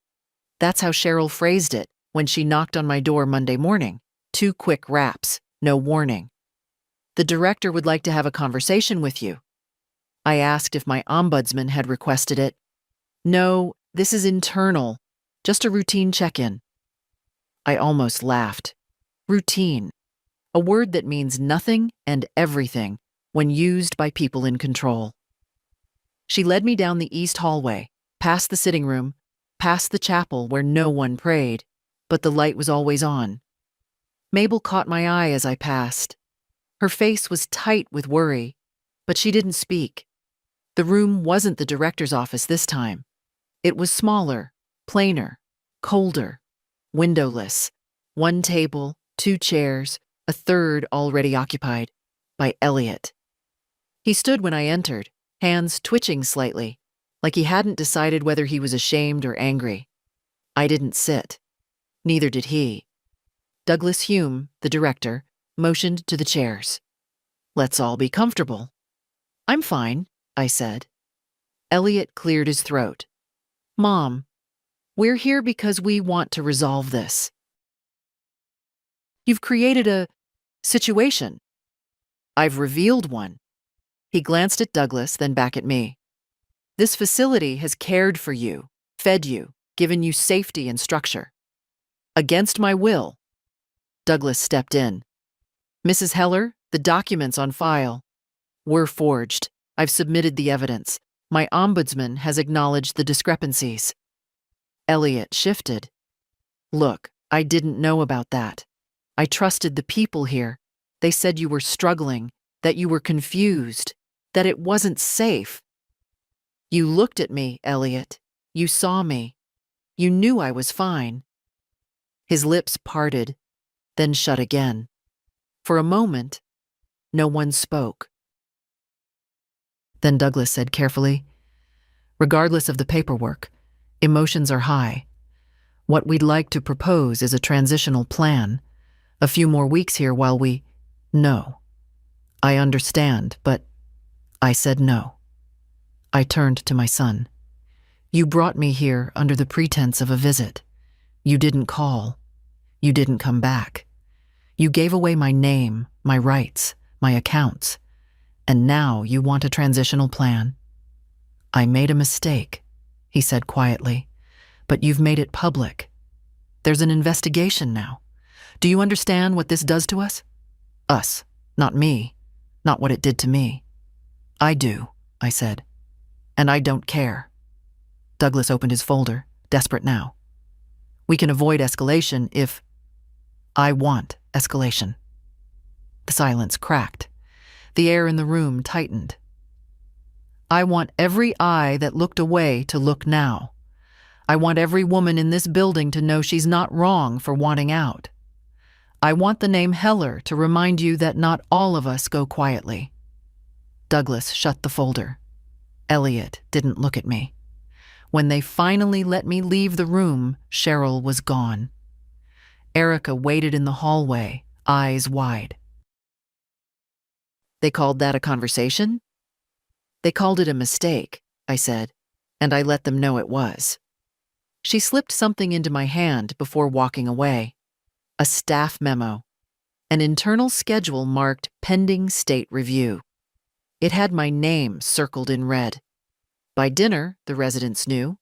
That's how Cheryl phrased it when she knocked on my door Monday morning. 2 quick raps, no warning. The director would like to have a conversation with you. I asked if my ombudsman had requested it. No, this is internal, just a routine check-in. I almost laughed. Routine, a word that means nothing and everything when used by people in control. She led me down the east hallway, past the sitting room, past the chapel where no one prayed, but the light was always on. Mabel caught my eye as I passed. Her face was tight with worry, but she didn't speak. The room wasn't the director's office this time. It was smaller, plainer, colder, windowless. 1 table, 2 chairs, a third already occupied, by Elliot. He stood when I entered, hands twitching slightly, like he hadn't decided whether he was ashamed or angry. I didn't sit. Neither did he. Douglas Hume, the director, motioned to the chairs. Let's all be comfortable. I'm fine, I said. Elliot cleared his throat. Mom, we're here because we want to resolve this. You've created a situation. I've revealed one. He glanced at Douglas, then back at me. This facility has cared for you, fed you, given you safety and structure. Against my will. Douglas stepped in. Mrs. Heller, the documents on file. Were forged. I've submitted the evidence. My ombudsman has acknowledged the discrepancies. Elliot shifted. Look, I didn't know about that. I trusted the people here. They said you were struggling, that you were confused, that it wasn't safe. You looked at me, Elliot. You saw me. You knew I was fine. His lips parted, then shut again. For a moment, no one spoke. Then Douglas said carefully, Regardless of the paperwork, emotions are high. What we'd like to propose is a transitional plan. A few more weeks here while we... No. I understand, but... I said no. I turned to my son. You brought me here under the pretense of a visit. You didn't call. You didn't come back. You gave away my name, my rights, my accounts, and now you want a transitional plan. I made a mistake, he said quietly, but you've made it public. There's an investigation now. Do you understand what this does to us? Us, not me, not what it did to me. I do, I said, and I don't care. Douglas opened his folder, desperate now. We can avoid escalation if... I want escalation. The silence cracked. The air in the room tightened. I want every eye that looked away to look now. I want every woman in this building to know she's not wrong for wanting out. I want the name Heller to remind you that not all of us go quietly. Douglas shut the folder. Elliot didn't look at me. When they finally let me leave the room, Cheryl was gone. Erica waited in the hallway, eyes wide. They called that a conversation? They called it a mistake, I said, and I let them know it was. She slipped something into my hand before walking away. A staff memo. An internal schedule marked pending state review. It had my name circled in red. By dinner, the residents knew.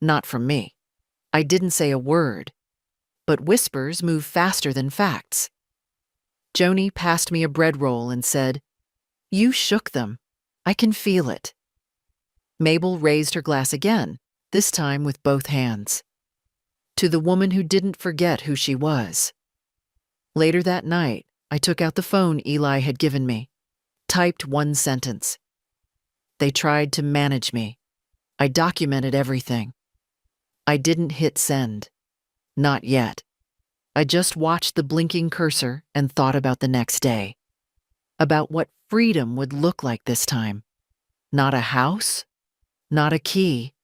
Not from me. I didn't say a word. But whispers move faster than facts. Joni passed me a bread roll and said, "You shook them. I can feel it." Mabel raised her glass again, this time with both hands. To the woman who didn't forget who she was. Later that night, I took out the phone Eli had given me, typed one sentence. They tried to manage me. I documented everything. I didn't hit send. Not yet. I just watched the blinking cursor and thought about the next day. About what freedom would look like this time. Not a house, not a key.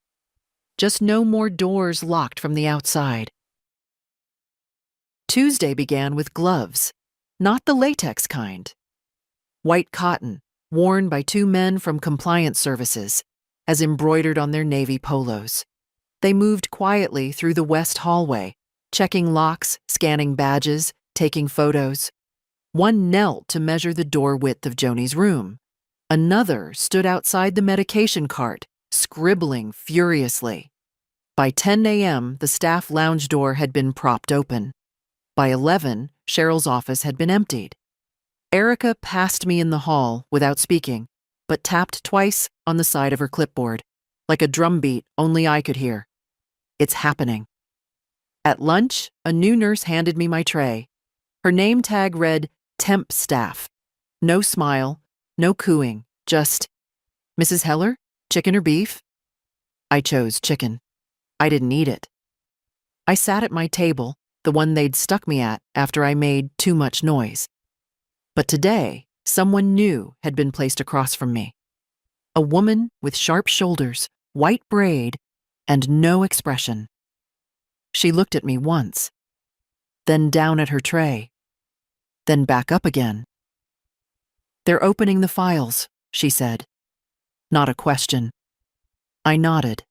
Just no more doors locked from the outside. Tuesday began with gloves, not the latex kind. White cotton, worn by two men from compliance services, as embroidered on their navy polos. They moved quietly through the west hallway, checking locks, scanning badges, taking photos. One knelt to measure the door width of Joni's room. Another stood outside the medication cart, scribbling furiously. By 10 a.m., the staff lounge door had been propped open. By 11, Cheryl's office had been emptied. Erica passed me in the hall without speaking, but tapped twice on the side of her clipboard, like a drumbeat only I could hear. It's happening. At lunch, a new nurse handed me my tray. Her name tag read, "Temp Staff." No smile, no cooing, just, "Mrs. Heller, chicken or beef?" I chose chicken. I didn't eat it. I sat at my table, the one they'd stuck me at after I made too much noise. But today, someone new had been placed across from me. A woman with sharp shoulders, white braid, and no expression. She looked at me once, then down at her tray, then back up again. "They're opening the files," she said. Not a question. I nodded.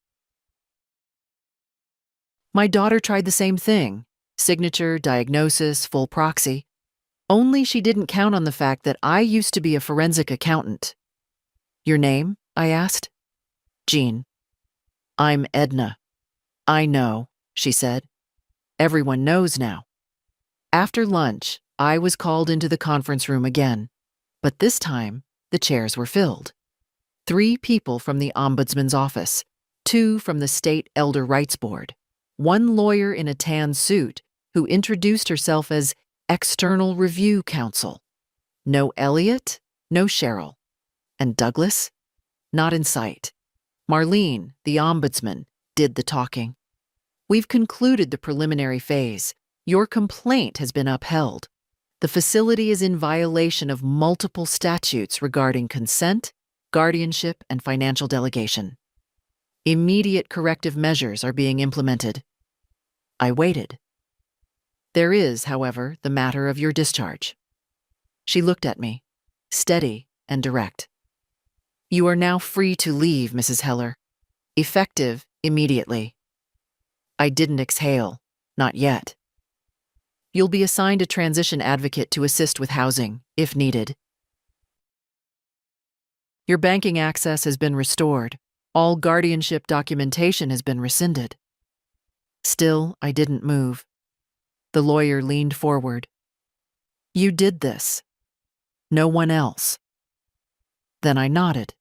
My daughter tried the same thing, signature, diagnosis, full proxy. Only she didn't count on the fact that I used to be a forensic accountant. "Your name?" I asked. "Jean." "I'm Edna." "I know," she said. "Everyone knows now." After lunch, I was called into the conference room again, but this time the chairs were filled. 3 people from the Ombudsman's office, 2 from the State Elder Rights Board, 1 lawyer in a tan suit who introduced herself as External Review Counsel. No Elliot, no Cheryl. And Douglas? Not in sight. Marlene, the ombudsman, did the talking. "We've concluded the preliminary phase. Your complaint has been upheld. The facility is in violation of multiple statutes regarding consent, guardianship, and financial delegation. Immediate corrective measures are being implemented." I waited. "There is, however, the matter of your discharge." She looked at me, steady and direct. "You are now free to leave, Mrs. Heller. Effective immediately." I didn't exhale, not yet. You'll be assigned a transition advocate to assist with housing, if needed. Your banking access has been restored. All guardianship documentation has been rescinded. Still, I didn't move. The lawyer leaned forward. You did this. No one else. Then I nodded.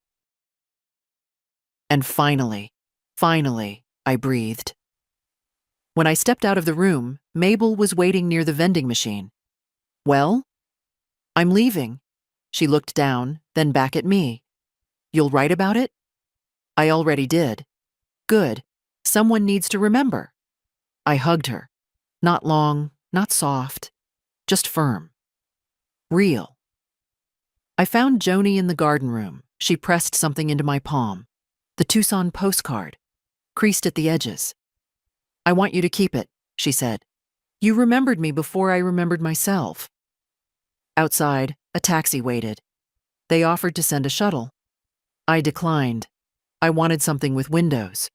And finally, I breathed. When I stepped out of the room, Mabel was waiting near the vending machine. Well? I'm leaving. She looked down, then back at me. You'll write about it? I already did. Good. Someone needs to remember. I hugged her. Not long, not soft, just firm. Real. I found Joni in the garden room. She pressed something into my palm. The Tucson postcard, creased at the edges. I want you to keep it, she said. You remembered me before I remembered myself. Outside, a taxi waited. They offered to send a shuttle. I declined. I wanted something with windows.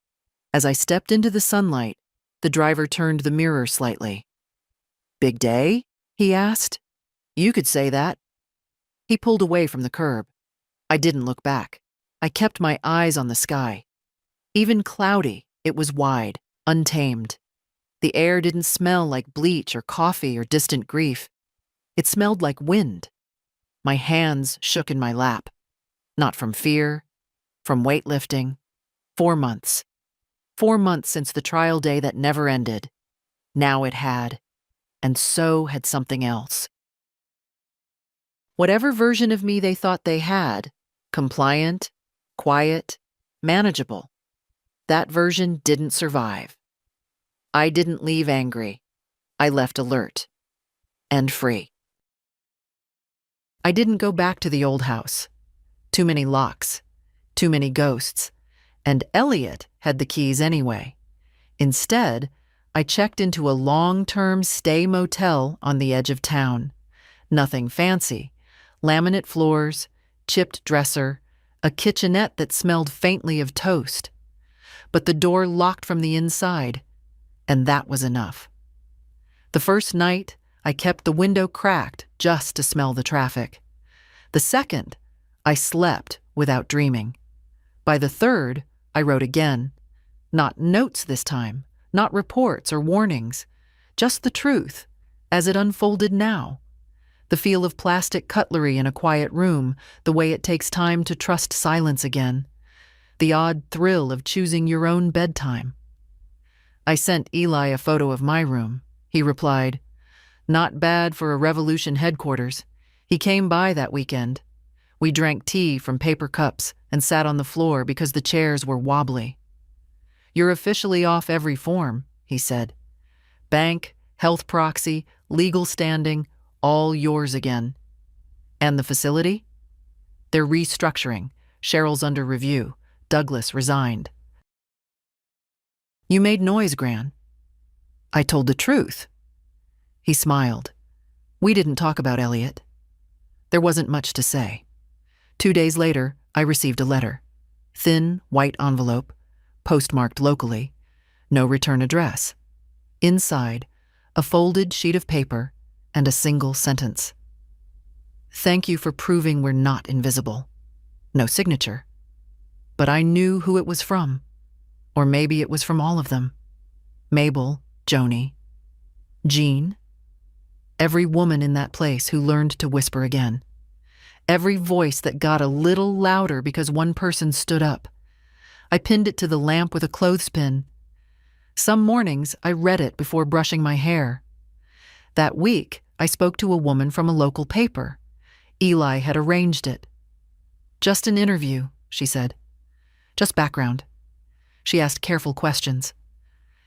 As I stepped into the sunlight, the driver turned the mirror slightly. Big day? He asked. You could say that. He pulled away from the curb. I didn't look back. I kept my eyes on the sky. Even cloudy, it was wide, untamed. The air didn't smell like bleach or coffee or distant grief. It smelled like wind. My hands shook in my lap. Not from fear, from weightlifting. 4 months. 4 months since the trial day that never ended. Now it had. And so had something else. Whatever version of me they thought they had, compliant, quiet, manageable, that version didn't survive. I didn't leave angry. I left alert. And free. I didn't go back to the old house. Too many locks. Too many ghosts. And Elliot had the keys anyway. Instead, I checked into a long-term stay motel on the edge of town. Nothing fancy. Laminate floors, chipped dresser, a kitchenette that smelled faintly of toast. But the door locked from the inside, and that was enough. The first night, I kept the window cracked just to smell the traffic. The second, I slept without dreaming. By the third, I wrote again. Not notes this time, not reports or warnings, just the truth, as it unfolded now. The feel of plastic cutlery in a quiet room, the way it takes time to trust silence again. The odd thrill of choosing your own bedtime. I sent Eli a photo of my room. He replied, "Not bad for a revolution headquarters. He came by that weekend. We drank tea from paper cups and sat on the floor because the chairs were wobbly." "You're officially off every form," he said. "Bank, health proxy, legal standing, all yours again." "And the facility?" "They're restructuring. Cheryl's under review. Douglas resigned." "You made noise, Gran." "I told the truth." He smiled. We didn't talk about Elliot. There wasn't much to say. 2 days later, I received a letter. Thin, white envelope, postmarked locally, no return address. Inside, a folded sheet of paper and a single sentence. "Thank you for proving we're not invisible." No signature. But I knew who it was from. Or maybe it was from all of them. Mabel, Joni, Jean. Every woman in that place who learned to whisper again. Every voice that got a little louder because one person stood up. I pinned it to the lamp with a clothespin. Some mornings, I read it before brushing my hair. That week, I spoke to a woman from a local paper. Eli had arranged it. "Just an interview," she said. "Just background." She asked careful questions.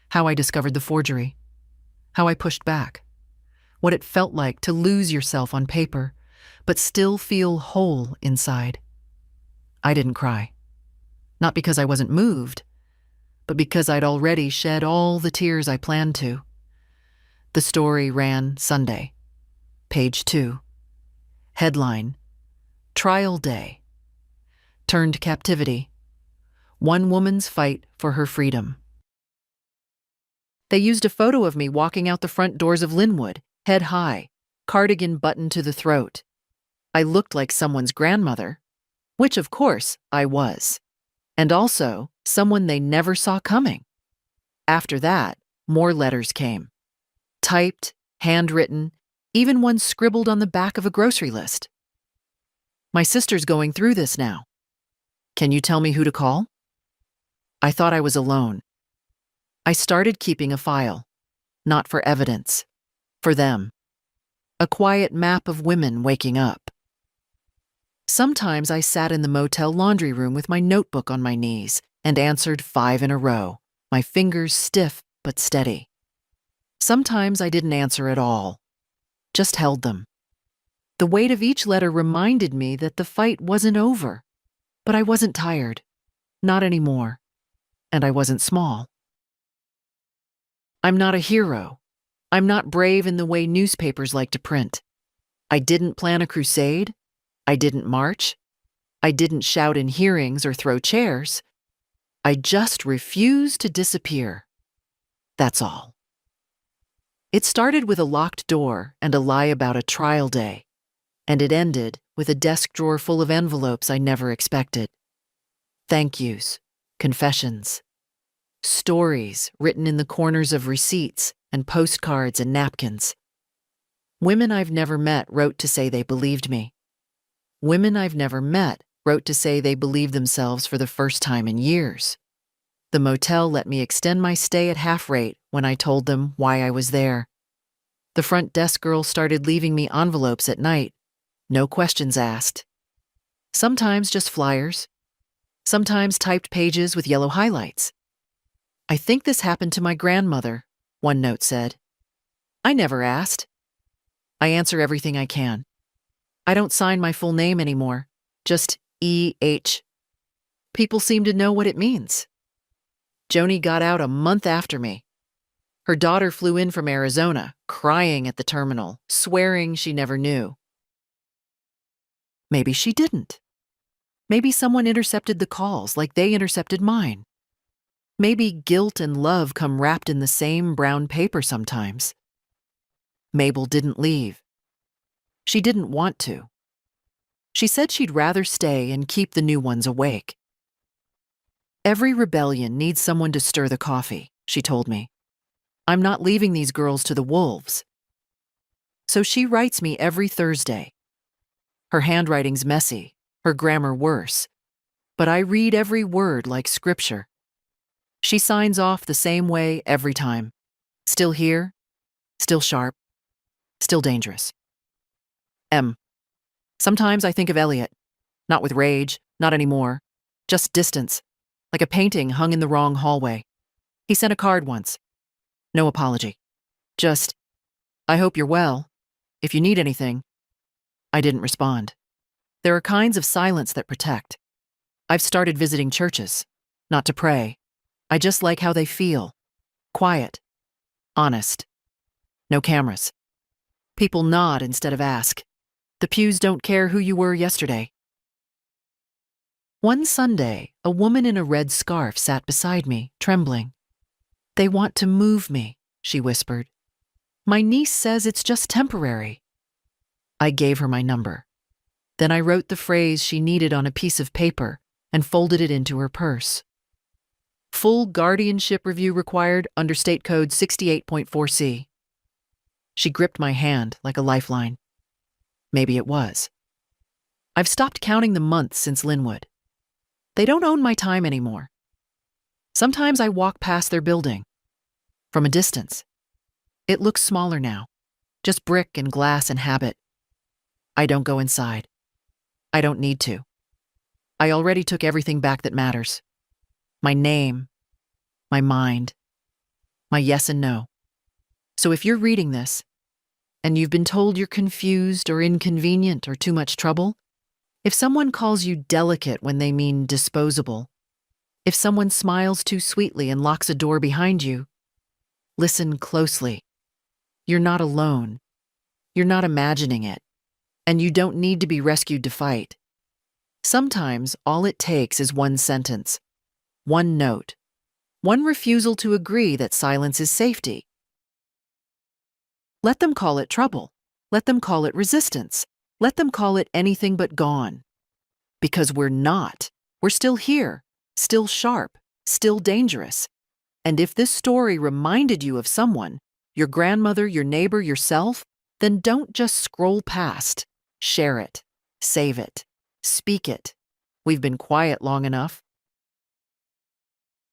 How I discovered the forgery. How I pushed back. What it felt like to lose yourself on paper, but still feel whole inside. I didn't cry. Not because I wasn't moved, but because I'd already shed all the tears I planned to. The story ran Sunday. Page 2. Headline: Trial Day. Turned captivity. One woman's fight for her freedom. They used a photo of me walking out the front doors of Linwood, head high, cardigan buttoned to the throat. I looked like someone's grandmother, which of course I was, and also someone they never saw coming. After that, more letters came. Typed, handwritten, even one scribbled on the back of a grocery list. My sister's going through this now. Can you tell me who to call? I thought I was alone. I started keeping a file, not for evidence, for them. A quiet map of women waking up. Sometimes I sat in the motel laundry room with my notebook on my knees and answered 5 in a row, my fingers stiff but steady. Sometimes I didn't answer at all, just held them. The weight of each letter reminded me that the fight wasn't over, but I wasn't tired, not anymore, and I wasn't small. I'm not a hero. I'm not brave in the way newspapers like to print. I didn't plan a crusade. I didn't march. I didn't shout in hearings or throw chairs. I just refused to disappear. That's all. It started with a locked door and a lie about a trial day, and it ended with a desk drawer full of envelopes I never expected. Thank yous, confessions, stories written in the corners of receipts and postcards and napkins. Women I've never met wrote to say they believed me. Women I've never met wrote to say they believed themselves for the first time in years. The motel let me extend my stay at half rate when I told them why I was there. The front desk girl started leaving me envelopes at night, no questions asked. Sometimes just flyers, sometimes typed pages with yellow highlights. I think this happened to my grandmother, one note said. I never asked. I answer everything I can. I don't sign my full name anymore, just E.H. People seem to know what it means. Joni got out a month after me. Her daughter flew in from Arizona, crying at the terminal, swearing she never knew. Maybe she didn't. Maybe someone intercepted the calls like they intercepted mine. Maybe guilt and love come wrapped in the same brown paper sometimes. Mabel didn't leave. She didn't want to. She said she'd rather stay and keep the new ones awake. Every rebellion needs someone to stir the coffee, she told me. I'm not leaving these girls to the wolves. So she writes me every Thursday. Her handwriting's messy, her grammar worse, but I read every word like scripture. She signs off the same way every time. Still here, still sharp, still dangerous. M. Sometimes I think of Elliot. Not with rage, not anymore. Just distance, like a painting hung in the wrong hallway. He sent a card once. No apology. Just, I hope you're well. If you need anything. I didn't respond. There are kinds of silence that protect. I've started visiting churches, not to pray. I just like how they feel. Quiet. Honest. No cameras. People nod instead of ask. The pews don't care who you were yesterday. One Sunday, a woman in a red scarf sat beside me, trembling. They want to move me, she whispered. My niece says it's just temporary. I gave her my number. Then I wrote the phrase she needed on a piece of paper and folded it into her purse. Full guardianship review required under State Code 68.4C. She gripped my hand like a lifeline. Maybe it was. I've stopped counting the months since Linwood. They don't own my time anymore. Sometimes I walk past their building. From a distance. It looks smaller now. Just brick and glass and habit. I don't go inside. I don't need to. I already took everything back that matters. My name. My mind. My yes and no. So if you're reading this, and you've been told you're confused or inconvenient or too much trouble, if someone calls you delicate when they mean disposable, if someone smiles too sweetly and locks a door behind you, listen closely. You're not alone. You're not imagining it. And you don't need to be rescued to fight. Sometimes all it takes is one sentence, one note, one refusal to agree that silence is safety. Let them call it trouble. Let them call it resistance. Let them call it anything but gone. Because we're not. We're still here, still sharp, still dangerous. And if this story reminded you of someone, your grandmother, your neighbor, yourself, then don't just scroll past. Share it. Save it. Speak it. We've been quiet long enough.